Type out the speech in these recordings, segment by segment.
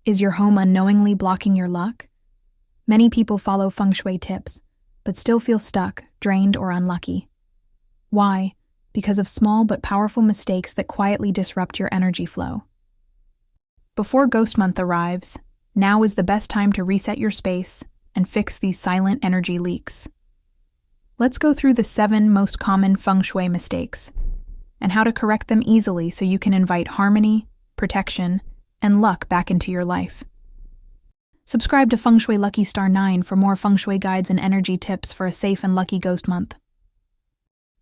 Is your home unknowingly blocking your luck? Many people follow Feng Shui tips, but still feel stuck, drained, or unlucky. Why? Because of small but powerful mistakes that quietly disrupt your energy flow. Before Ghost Month arrives, now is the best time to reset your space and fix these silent energy leaks. Let's go through the 7 most common Feng Shui mistakes and how to correct them easily so you can invite harmony, protection, and luck back into your life. Subscribe to Feng Shui Lucky Star 9 for more Feng Shui guides and energy tips for a safe and lucky ghost month.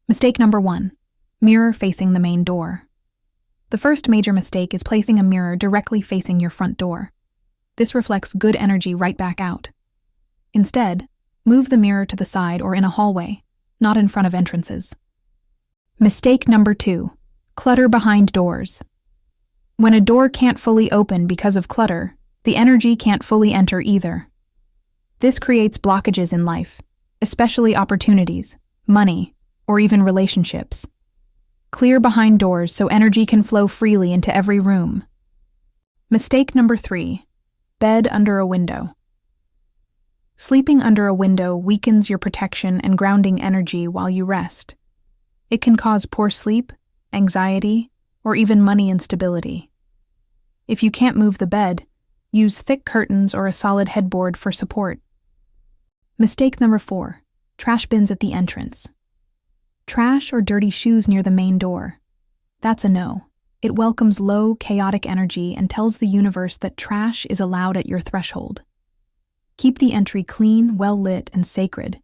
Mistake number 1. Mirror facing the main door. The first major mistake is placing a mirror directly facing your front door. This reflects good energy right back out. Instead, move the mirror to the side or in a hallway, not in front of entrances. Mistake number 2. Clutter behind doors. When a door can't fully open because of clutter, the energy can't fully enter either. This creates blockages in life, especially opportunities, money, or even relationships. Clear behind doors so energy can flow freely into every room. Mistake number 3. Bed under a window. Sleeping under a window weakens your protection and grounding energy while you rest. It can cause poor sleep, anxiety, or even money instability. If you can't move the bed, use thick curtains or a solid headboard for support. Mistake number 4. Trash bins at the entrance. Trash or dirty shoes near the main door. That's a no. It welcomes low, chaotic energy and tells the universe that trash is allowed at your threshold. Keep the entry clean, well-lit, and sacred.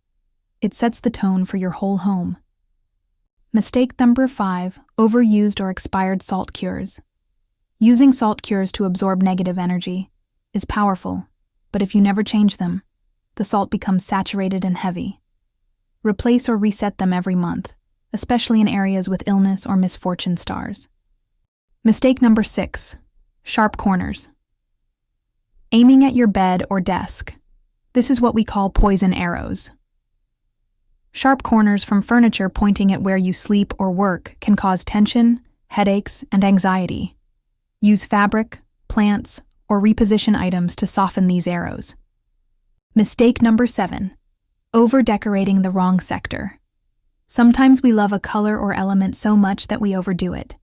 It sets the tone for your whole home. Mistake number 5. Overused or expired salt cures. Using salt cures to absorb negative energy is powerful, but if you never change them, the salt becomes saturated and heavy. Replace or reset them every month, especially in areas with illness or misfortune stars. Mistake number 6. Sharp corners. Aiming at your bed or desk. This is what we call poison arrows. Sharp corners from furniture pointing at where you sleep or work can cause tension, headaches, and anxiety. Use fabric, plants, or reposition items to soften these arrows. Mistake number 7. Over-decorating the wrong sector. Sometimes we love a color or element so much that we overdo it.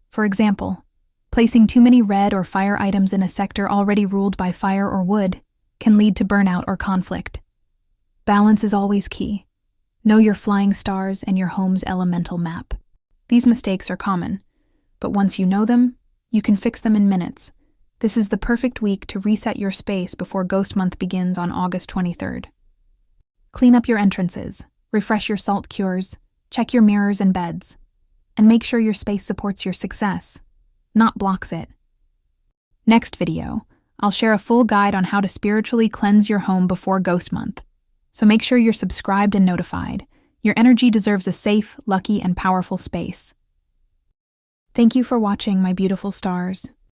For example, placing too many red or fire items in a sector already ruled by fire or wood can lead to burnout or conflict. Balance is always key. Know your flying stars and your home's elemental map. These mistakes are common, but once you know them, you can fix them in minutes. This is the perfect week to reset your space before Ghost Month begins on August 23rd. Clean up your entrances, refresh your salt cures, check your mirrors and beds, and make sure your space supports your success, not blocks it. Next video, I'll share a full guide on how to spiritually cleanse your home before Ghost Month. So make sure you're subscribed and notified. Your energy deserves a safe, lucky, and powerful space. Thank you for watching, my beautiful stars.